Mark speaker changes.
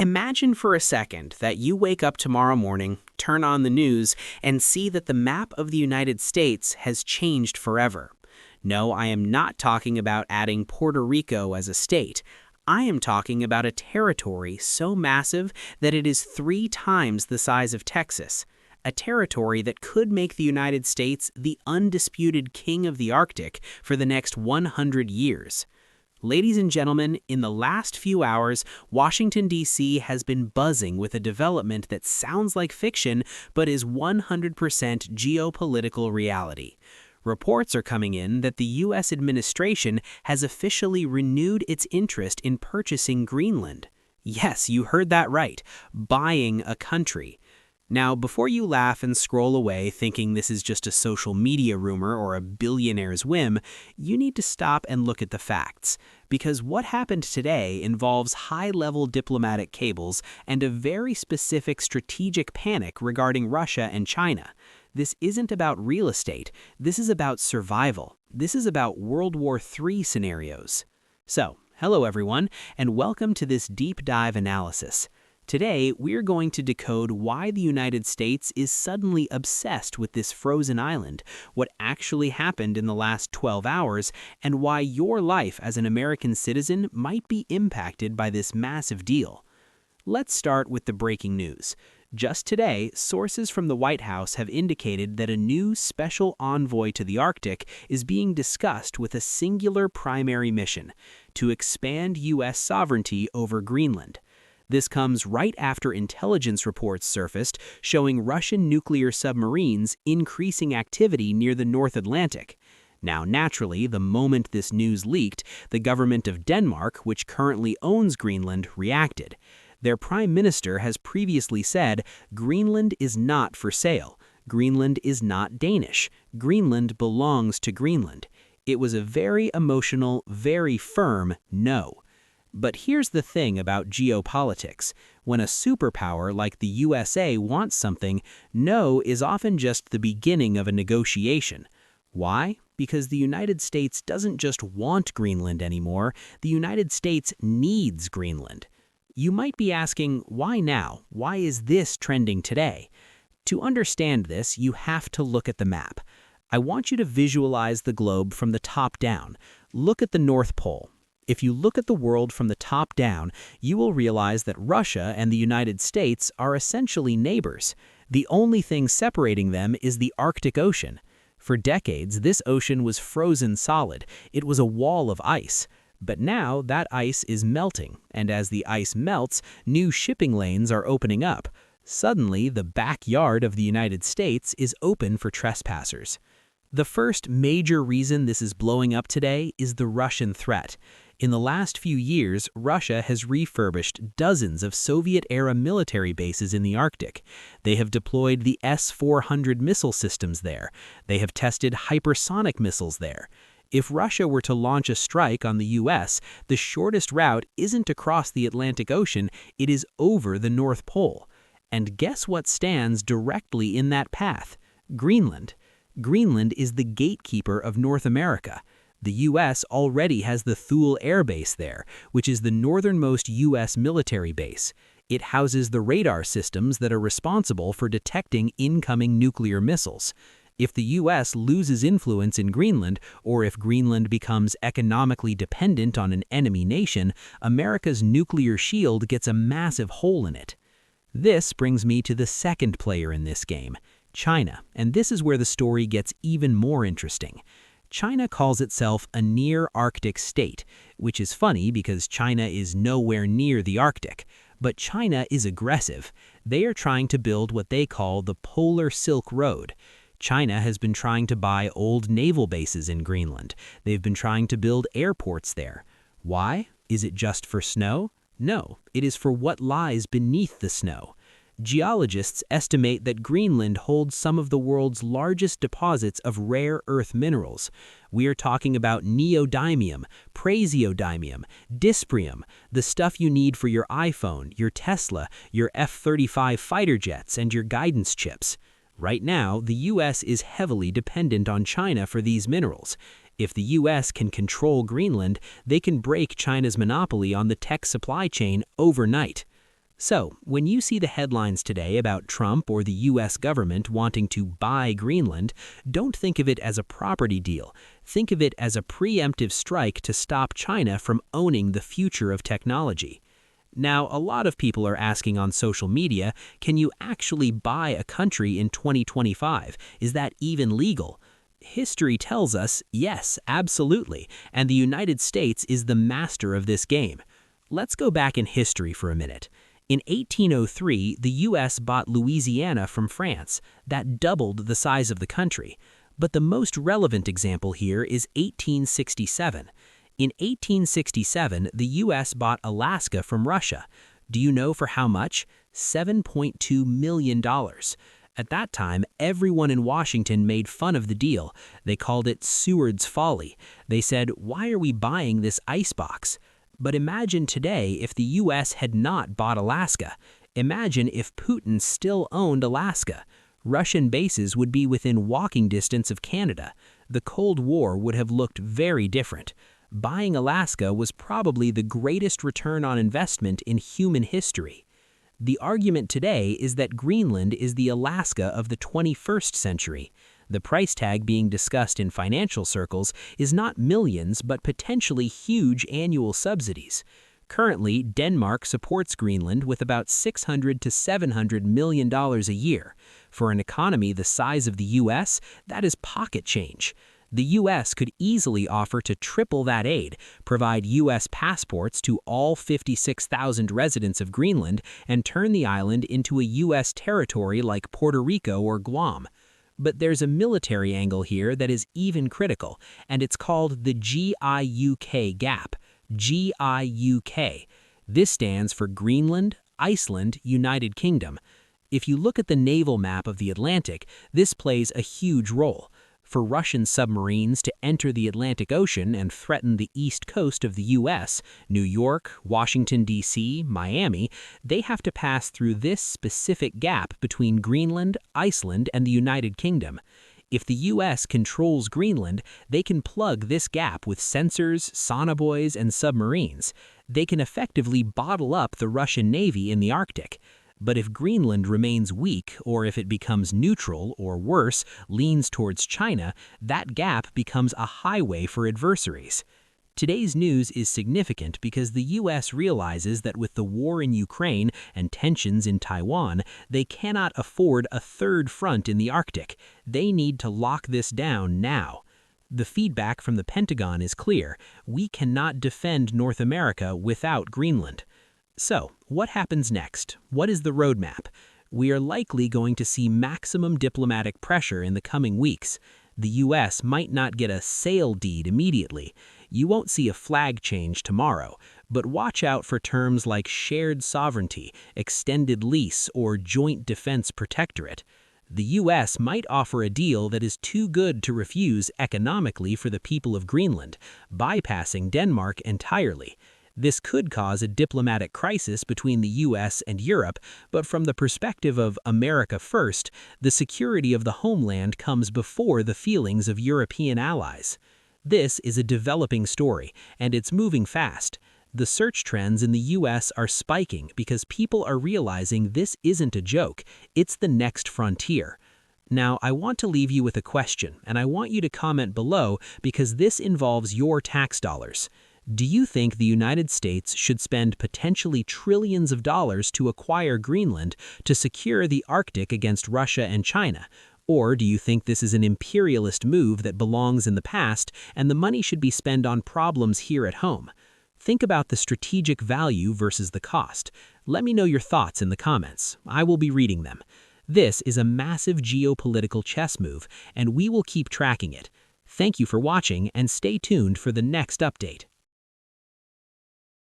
Speaker 1: Imagine for a second that you wake up tomorrow morning, turn on the news, and see that the map of the United States has changed forever. No, I am not talking about adding Puerto Rico as a state. I am talking about a territory so massive that it is 3 times the size of Texas. A territory that could make the United States the undisputed king of the Arctic for the next 100 years. Ladies and gentlemen, in the last few hours, Washington, D.C. has been buzzing with a development that sounds like fiction but is 100% geopolitical reality. Reports are coming in that the U.S. administration has officially renewed its interest in purchasing Greenland. Yes, you heard that right, buying a country. Now, before you laugh and scroll away thinking this is just a social media rumor or a billionaire's whim, you need to stop and look at the facts. Because what happened today involves high-level diplomatic cables and a very specific strategic panic regarding Russia and China. This isn't about real estate. This is about survival. This is about World War III scenarios. So, hello everyone, and welcome to this deep dive analysis. Today, we're going to decode why the United States is suddenly obsessed with this frozen island, what actually happened in the last 12 hours, and why your life as an American citizen might be impacted by this massive deal. Let's start with the breaking news. Just today, sources from the White House have indicated that a new special envoy to the Arctic is being discussed with a singular primary mission: to expand U.S. sovereignty over Greenland. This comes right after intelligence reports surfaced showing Russian nuclear submarines increasing activity near the North Atlantic. Now, naturally, the moment this news leaked, the government of Denmark, which currently owns Greenland, reacted. Their prime minister has previously said, "Greenland is not for sale. Greenland is not Danish. Greenland belongs to Greenland." It was a very emotional, very firm no. But here's the thing about geopolitics. When a superpower like the USA wants something, no is often just the beginning of a negotiation. Why? Because the United States doesn't just want Greenland anymore, the United States needs Greenland. You might be asking, why now? Why is this trending today? To understand this, you have to look at the map. I want you to visualize the globe from the top down. Look at the North Pole. If you look at the world from the top down, you will realize that Russia and the United States are essentially neighbors. The only thing separating them is the Arctic Ocean. For decades, this ocean was frozen solid. It was a wall of ice. But now that ice is melting, and as the ice melts, new shipping lanes are opening up. Suddenly, the backyard of the United States is open for trespassers. The first major reason this is blowing up today is the Russian threat. In the last few years, Russia has refurbished dozens of Soviet-era military bases in the Arctic. They have deployed the S-400 missile systems there. They have tested hypersonic missiles there. If Russia were to launch a strike on the U.S., the shortest route isn't across the Atlantic Ocean, it is over the North Pole. And guess what stands directly in that path? Greenland. Greenland is the gatekeeper of North America. The U.S. already has the Thule Air Base there, which is the northernmost U.S. military base. It houses the radar systems that are responsible for detecting incoming nuclear missiles. If the U.S. loses influence in Greenland, or if Greenland becomes economically dependent on an enemy nation, America's nuclear shield gets a massive hole in it. This brings me to the second player in this game, China, and this is where the story gets even more interesting. China calls itself a near-Arctic state, which is funny because China is nowhere near the Arctic. But China is aggressive. They are trying to build what they call the Polar Silk Road. China has been trying to buy old naval bases in Greenland. They've been trying to build airports there. Why? Is it just for snow? No, it is for what lies beneath the snow. Geologists estimate that Greenland holds some of the world's largest deposits of rare earth minerals. We are talking about neodymium, praseodymium, dysprosium, the stuff you need for your iPhone, your Tesla, your F-35 fighter jets, and your guidance chips. Right now, the U.S. is heavily dependent on China for these minerals. If the U.S. can control Greenland, they can break China's monopoly on the tech supply chain overnight. So, when you see the headlines today about Trump or the US government wanting to buy Greenland, don't think of it as a property deal. Think of it as a preemptive strike to stop China from owning the future of technology. Now, a lot of people are asking on social media, can you actually buy a country in 2025? Is that even legal? History tells us, yes, absolutely, and the United States is the master of this game. Let's go back in history for a minute. In 1803, the U.S. bought Louisiana from France. That doubled the size of the country. But the most relevant example here is 1867. In 1867, the U.S. bought Alaska from Russia. Do you know for how much? $7.2 million. At that time, everyone in Washington made fun of the deal. They called it Seward's folly. They said, "Why are we buying this icebox?" But imagine today if the U.S. had not bought Alaska. Imagine if Putin still owned Alaska. Russian bases would be within walking distance of Canada. The Cold War would have looked very different. Buying Alaska was probably the greatest return on investment in human history. The argument today is that Greenland is the Alaska of the 21st century. The price tag being discussed in financial circles is not millions but potentially huge annual subsidies. Currently, Denmark supports Greenland with about $600 to $700 million a year. For an economy the size of the U.S., that is pocket change. The U.S. could easily offer to triple that aid, provide U.S. passports to all 56,000 residents of Greenland, and turn the island into a U.S. territory like Puerto Rico or Guam. But there's a military angle here that is even critical, and it's called the GIUK Gap. GIUK. This stands for Greenland, Iceland, United Kingdom. If you look at the naval map of the Atlantic, this plays a huge role. For Russian submarines to enter the Atlantic Ocean and threaten the east coast of the U.S., New York, Washington, D.C., Miami, they have to pass through this specific gap between Greenland, Iceland, and the United Kingdom. If the U.S. controls Greenland, they can plug this gap with sensors, sonobuoys, and submarines. They can effectively bottle up the Russian Navy in the Arctic. But if Greenland remains weak, or if it becomes neutral, or worse, leans towards China, that gap becomes a highway for adversaries. Today's news is significant because the U.S. realizes that with the war in Ukraine and tensions in Taiwan, they cannot afford a third front in the Arctic. They need to lock this down now. The feedback from the Pentagon is clear. We cannot defend North America without Greenland. So, what happens next? What is the roadmap? We are likely going to see maximum diplomatic pressure in the coming weeks. The U.S. might not get a sale deed immediately. You won't see a flag change tomorrow, but watch out for terms like shared sovereignty, extended lease, or joint defense protectorate. The U.S. might offer a deal that is too good to refuse economically for the people of Greenland, bypassing Denmark entirely. This could cause a diplomatic crisis between the U.S. and Europe, but from the perspective of America first, the security of the homeland comes before the feelings of European allies. This is a developing story, and it's moving fast. The search trends in the U.S. are spiking because people are realizing this isn't a joke, it's the next frontier. Now, I want to leave you with a question, and I want you to comment below because this involves your tax dollars. Do you think the United States should spend potentially trillions of dollars to acquire Greenland to secure the Arctic against Russia and China? Or do you think this is an imperialist move that belongs in the past and the money should be spent on problems here at home? Think about the strategic value versus the cost. Let me know your thoughts in the comments. I will be reading them. This is a massive geopolitical chess move, and we will keep tracking it. Thank you for watching and stay tuned for the next update.